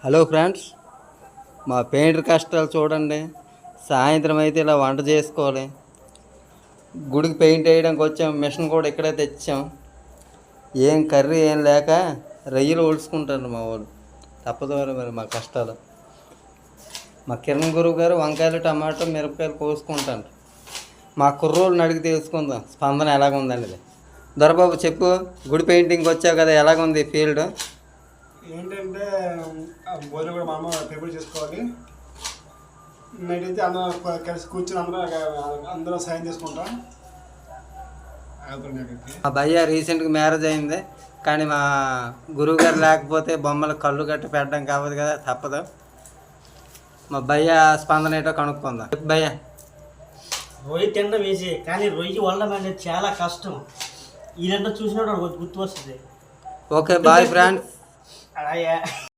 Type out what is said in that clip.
Hello friends, మా painter కష్టాలు చూడండి. సాయంత్రం అయితే ఇలా వంట చేసుకోవాలి. గుడికి పెయింట్ వేయడానికి వచ్చాం. మిషన్ కూడా ఇక్కడే తెచ్చాం. ఏం కర్రీ ఏం లేక రొయ్యలు ఓడ్చుకుంటారు మా వాళ్ళు. తప్పదు మరి మా కష్టాలు. మా కిరణ్ గురువు గారు వంకాయలు, టమాటో, మిరపకాయలు కోసుకుంటారు. మా కుర్రోళ్ళని అడిగి తెలుసుకుందాం స్పందన ఎలాగుందండి. దొరబాబు చెప్పు, గుడి పెయింటింగ్కి వచ్చావు కదా, ఎలాగుంది ఫీల్డ్? ఏంటంటే భోజనం కూడా మా ప్రిపేర్ చేసుకోవాలి. నైట్ అయితే అందరూ కలిసి కూర్చొని అందరూ సాయం చేసుకుంటాం. మా భయ్య రీసెంట్గా మ్యారేజ్ అయింది, కానీ మా గురువు గారు లేకపోతే బొమ్మలు కళ్ళు గట్టి పెట్టడం కావదు కదా, తప్పదు. మా భయ్య స్పందన ఏంటో కనుక్కుందాం. భయ్య, రొయ్యి తినడం వేసి, కానీ రొయ్యి వండడం అనేది చాలా కష్టం. ఈ రెండు చూసినప్పుడు గుర్తు వస్తుంది. Okay bye friends. అలాగే